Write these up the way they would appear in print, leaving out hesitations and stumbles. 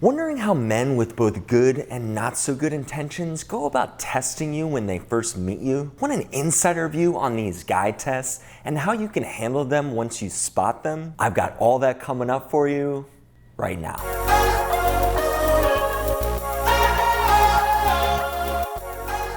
Wondering how men with both good and not so good intentions go about testing you when they first meet you? Want an insider view on these guy tests and how you can handle them once you spot them? I've got all that coming up for you right now.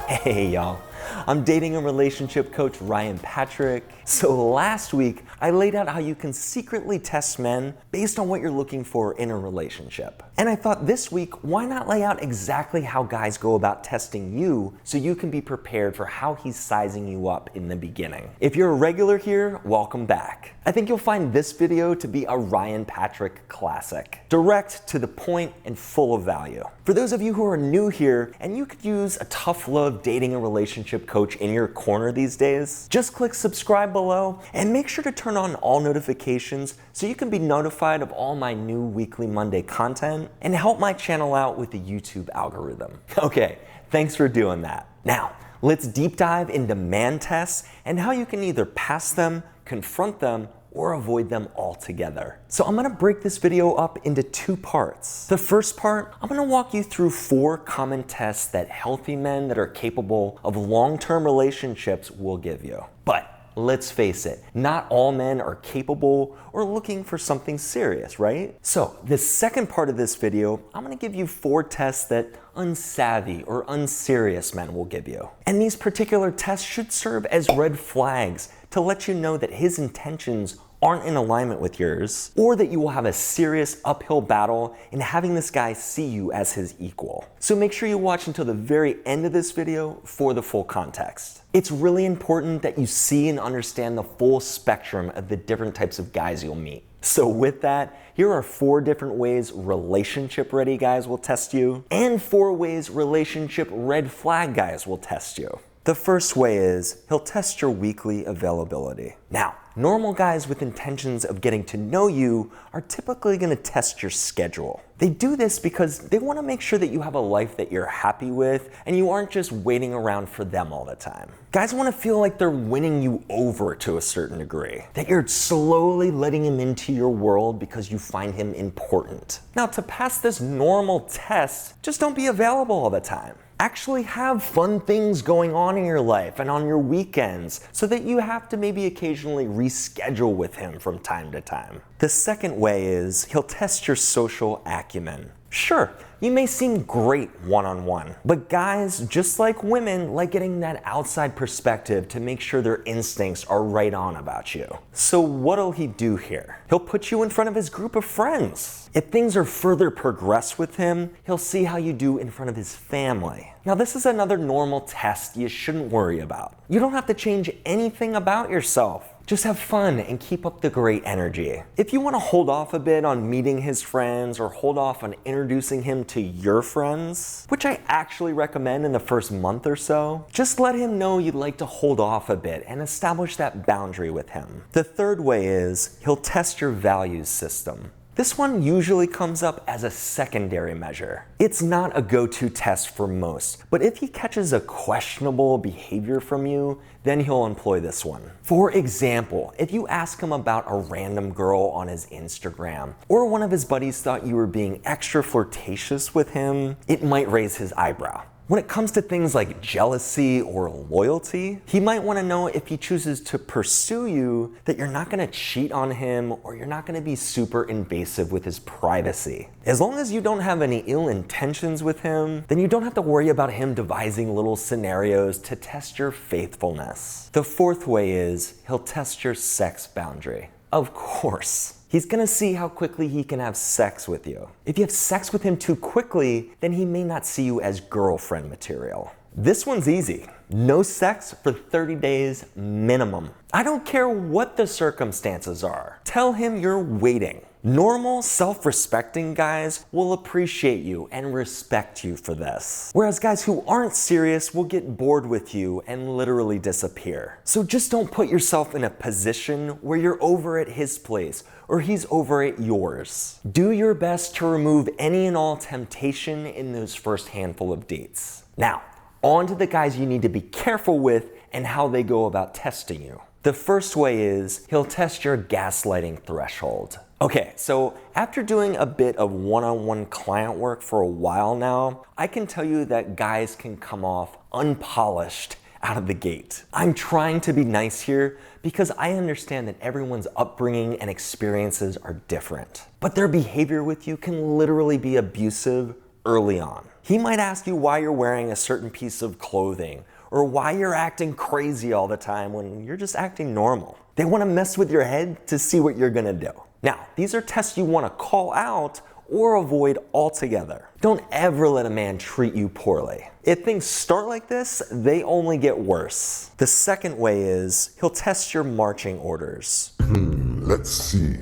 Hey y'all, I'm dating and relationship coach Ryan Patrick. So last week, I laid out how you can secretly test men based on what you're looking for in a relationship. And I thought this week, why not lay out exactly how guys go about testing you so you can be prepared for how he's sizing you up in the beginning. If you're a regular here, welcome back. I think you'll find this video to be a Ryan Patrick classic. Direct, to the point, and full of value. For those of you who are new here and you could use a tough love dating and relationship coach in your corner these days, just click subscribe below and make sure to turn on all notifications so you can be notified of all my new weekly Monday content and help my channel out with the YouTube algorithm. Okay, thanks for doing that. Now, let's deep dive into man tests and how you can either pass them, confront them, or avoid them altogether. So I'm gonna break this video up into two parts. The first part, I'm gonna walk you through 4 common tests that healthy men that are capable of long-term relationships will give you. But let's face it, not all men are capable or looking for something serious, right? So the second part of this video, I'm gonna give you 4 tests that unsavvy or unserious men will give you. And these particular tests should serve as red flags to let you know that his intentions aren't in alignment with yours, or that you will have a serious uphill battle in having this guy see you as his equal. So make sure you watch until the very end of this video for the full context. It's really important that you see and understand the full spectrum of the different types of guys you'll meet. So with that, here are 4 different ways relationship-ready guys will test you, and 4 ways relationship red flag guys will test you. The first way is, he'll test your weekly availability. Now, normal guys with intentions of getting to know you are typically gonna test your schedule. They do this because they wanna make sure that you have a life that you're happy with and you aren't just waiting around for them all the time. Guys wanna feel like they're winning you over to a certain degree, that you're slowly letting him into your world because you find him important. Now, to pass this normal test, just don't be available all the time. Actually have fun things going on in your life and on your weekends so that you have to maybe occasionally reschedule with him from time to time. The second way is, he'll test your social acumen. Sure, you may seem great one-on-one, but guys, just like women, like getting that outside perspective to make sure their instincts are right on about you. So what'll he do here? He'll put you in front of his group of friends. If things are further progressed with him, he'll see how you do in front of his family. Now, this is another normal test you shouldn't worry about. You don't have to change anything about yourself. Just have fun and keep up the great energy. If you want to hold off a bit on meeting his friends or hold off on introducing him to your friends, which I actually recommend in the first month or so, just let him know you'd like to hold off a bit and establish that boundary with him. The third way is, he'll test your values system. This one usually comes up as a secondary measure. It's not a go-to test for most, but if he catches a questionable behavior from you, then he'll employ this one. For example, if you ask him about a random girl on his Instagram, or one of his buddies thought you were being extra flirtatious with him, it might raise his eyebrow. When it comes to things like jealousy or loyalty, he might want to know if he chooses to pursue you that you're not going to cheat on him or you're not going to be super invasive with his privacy. As long as you don't have any ill intentions with him, then you don't have to worry about him devising little scenarios to test your faithfulness. The fourth way is, he'll test your sex boundary. Of course. He's gonna see how quickly he can have sex with you. If you have sex with him too quickly, then he may not see you as girlfriend material. This one's easy. No sex for 30 days minimum. I don't care what the circumstances are. Tell him you're waiting. Normal, self-respecting guys will appreciate you and respect you for this. Whereas guys who aren't serious will get bored with you and literally disappear. So just don't put yourself in a position where you're over at his place or he's over at yours. Do your best to remove any and all temptation in those first handful of dates. Now, on to the guys you need to be careful with and how they go about testing you. The first way is he'll test your gaslighting threshold. Okay, so after doing a bit of one-on-one client work for a while now, I can tell you that guys can come off unpolished out of the gate. I'm trying to be nice here because I understand that everyone's upbringing and experiences are different. But their behavior with you can literally be abusive early on. He might ask you why you're wearing a certain piece of clothing or why you're acting crazy all the time when you're just acting normal. They want to mess with your head to see what you're gonna do. Now, these are tests you want to call out or avoid altogether. Don't ever let a man treat you poorly. If things start like this, they only get worse. The second way is he'll test your marching orders. Let's see.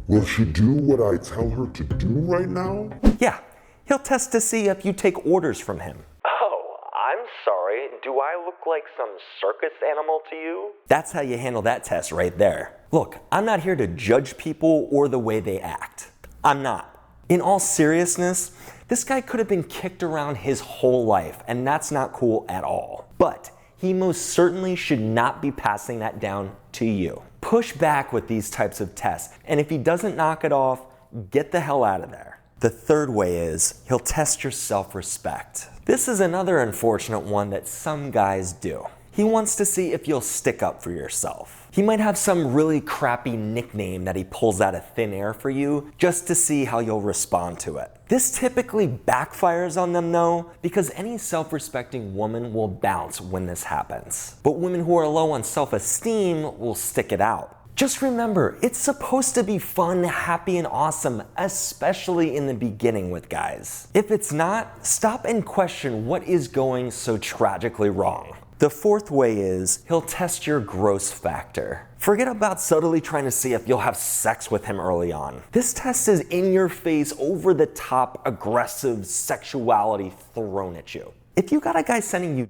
Will she do what I tell her to do right now? Yeah, he'll test to see if you take orders from him. Oh, I'm sorry. Do I look like some circus animal to you? That's how you handle that test right there. Look, I'm not here to judge people or the way they act. I'm not. In all seriousness, this guy could have been kicked around his whole life, and that's not cool at all. But he most certainly should not be passing that down to you. Push back with these types of tests, and if he doesn't knock it off, get the hell out of there. The third way is he'll test your self-respect. This is another unfortunate one that some guys do. He wants to see if you'll stick up for yourself. He might have some really crappy nickname that he pulls out of thin air for you just to see how you'll respond to it. This typically backfires on them though, because any self-respecting woman will bounce when this happens. But women who are low on self-esteem will stick it out. Just remember, it's supposed to be fun, happy, and awesome, especially in the beginning with guys. If it's not, stop and question what is going so tragically wrong. The fourth way is he'll test your gross factor. Forget about subtly trying to see if you'll have sex with him early on. This test is in your face, over the top, aggressive sexuality thrown at you. If you got a guy sending you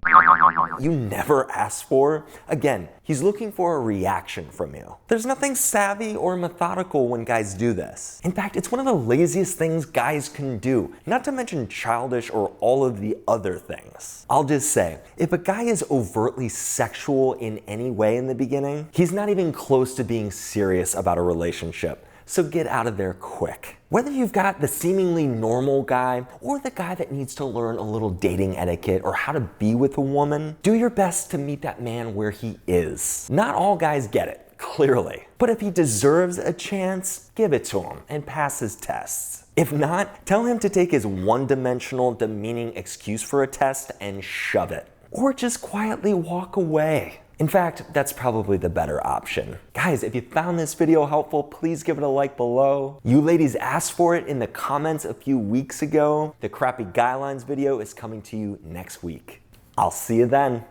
you never asked for, again, he's looking for a reaction from you. There's nothing savvy or methodical when guys do this. In fact, it's one of the laziest things guys can do, not to mention childish or all of the other things. I'll just say, if a guy is overtly sexual in any way in the beginning, he's not even close to being serious about a relationship. So get out of there quick. Whether you've got the seemingly normal guy or the guy that needs to learn a little dating etiquette or how to be with a woman, do your best to meet that man where he is. Not all guys get it, clearly. But if he deserves a chance, give it to him and pass his tests. If not, tell him to take his one-dimensional, demeaning excuse for a test and shove it. Or just quietly walk away. In fact, that's probably the better option. Guys, if you found this video helpful, please give it a like below. You ladies asked for it in the comments a few weeks ago. The Crappy Guidelines video is coming to you next week. I'll see you then.